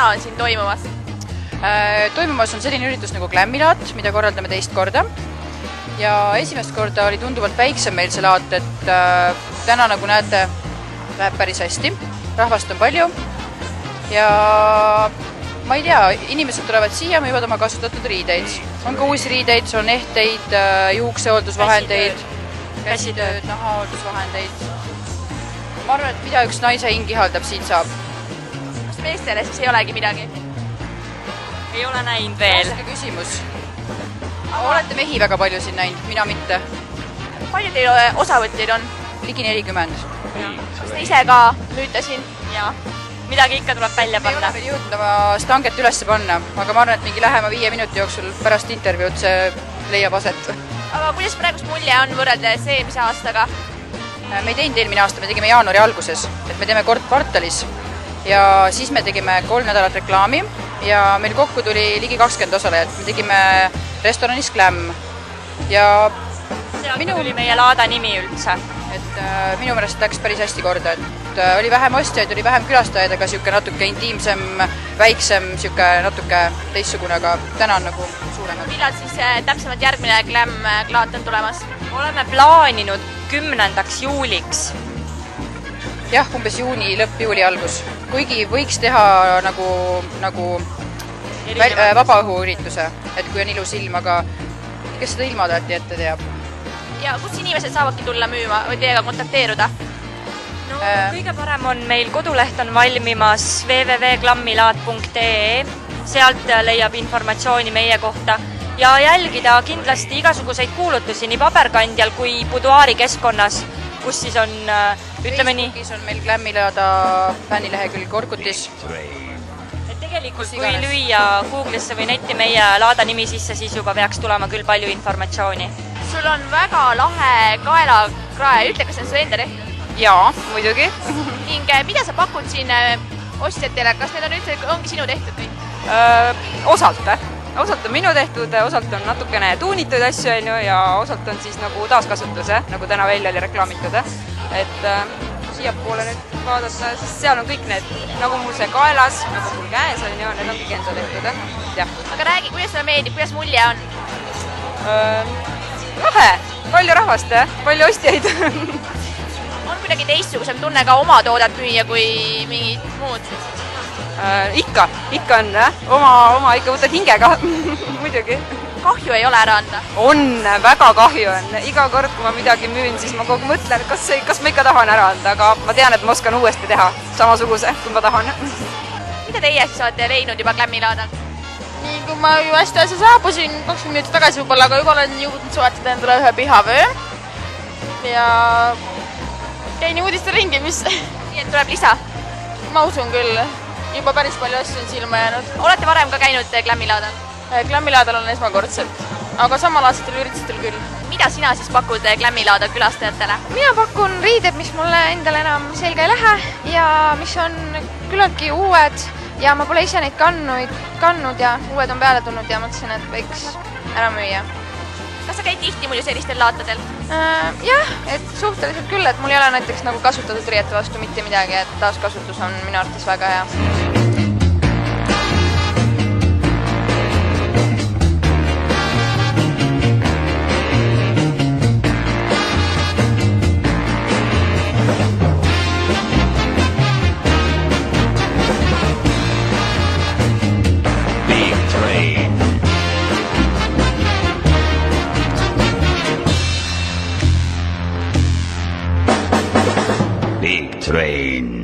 täna on siin toimumas? Toimumas on selline üritus nagu Glammilaat, mida korraldame teist korda. Ja esimest korda oli tunduvalt väiksem meil see laat, et täna, nagu näete, läheb päris hästi. Rahvast on palju ja ma ei tea, inimesed tulevad siia, müüvad oma kasutatud riideid. On ka uusi riideid, on ehteid, juuksehooldusvahendeid, käsitööd, nahahooldusvahendeid. Ma arvan, et mida üks naise hing ihaldab, siit saab. Kas meestele siis ei olegi midagi? Ei ole näinud veel. Raske küsimus. Olete mehi väga palju siin näinud, mina mitte. Palju teil osavõtjaid on? Ligi 40. Kas te ise ka müüte siin? Jaa. Midagi ikka tuleb välja Me ei panna. ole veel jõudnud oma stanget üles panna, aga ma arvan, et mingi lähema 5 minuti jooksul pärast intervjuud see leiab aset. Aga kuidas praegust mulje on võrreldes eelmise aastaga? Me ei teinud eelmine aasta, me tegime jaanuari alguses, et me teeme kord kvartalis ja siis me tegime 3 nädalat reklaami ja meil kokku tuli ligi 20 osalejat. Me tegime restoranis Glam ja Sealt tuli meie laada nimi üldse. et minu meelest läks päris hästi korda, et oli vähem ostjaid, oli vähem külastajaid, aga siuke natuke intiimsem, väiksem, siuke natuke teistsugune, aga täna on nagu suurem. Millal siis täpsemalt järgmine Glam-laat on tulemas? Oleme plaaninud 10. juuliks. Jah, umbes juuni lõpp, juuli algus. Kuigi võiks teha nagu vabaõhuürituse, et kui on ilus ilm, aga kes seda ilmataati ette teab? Ja kus inimesed saavadki tulla müüma või teiega kontakteeruda? No, kõige parem on meil koduleht on valmimas www.glammilaat.ee. Sealt leiab informatsiooni meie kohta ja jälgida kindlasti igasuguseid kuulutusi nii paberkandjal kui buduaari keskkonnas, kus siis on, ütleme nii... Facebookis on meil Glammilaada fännilehekülg Orkutis. Et tegelikult kui lüüa Google'isse või netti meie laada nimi sisse, siis juba peaks tulema küll palju informatsiooni. Sul on väga lahe kaelakrae, ütle, kas see on su enda tehtud? Jaa, muidugi. Ning mida sa pakud siin ostjatele, kas need on üldse, ongi sinu tehtud või? Osalt on minu tehtud, osalt on natukene tuunitud asju ja osalt on siis nagu taaskasutus, nagu täna välja oli reklaamitud. Et siiapoole nüüd vaadata, siis seal on kõik need, nagu mul see kaelas, nagu mul käes on ja need on kõik enda tehtud. Aga räägi, kuidas sulle meeldib, kuidas mulje on? Lahe, palju rahvast, palju ostjaid. On kuidagi teistsugusem tunne ka oma toodet müüa kui mingid muud? Ikka on, oma ikka võtad hingega, muidugi. Kahju ei ole ära anda? On, väga kahju on. Iga kord, kui ma midagi müün, siis ma kogu mõtlen, kas ma ikka tahan ära anda, aga ma tean, et ma oskan uuesti teha samasuguse, kui ma tahan. Mida teie siis olete leidnud juba Glammilaadal? Nii kui ma ju hästi asja saabusin 20 minutit tagasi võib-olla, aga juba olen jõudnud soetada endale ühe pihavöö ja käin uudiste ringi, mis... Nii et tuleb lisa? Ma usun küll. Juba päris palju asju on silma jäänud. Olete varem ka käinud Glammilaadal? Glammilaadal on esmakordselt, aga samalaadsetel üritustel küll. Mida sina siis pakud Glammilaada külastajatele? Mina pakun riided, mis mulle endale enam selga ei lähe ja mis on küllaltki uued ja ma pole ise neid kannud ja uued on peale tulnud ja mõtlesin, et võiks ära müüa. Kas sa käid tihti muidu sellistel laatadel? Jah, et suhteliselt küll, et mul ei ole näiteks nagu kasutatud riiete vastu mitte midagi, et taaskasutus on minu arvates väga hea. Big Train.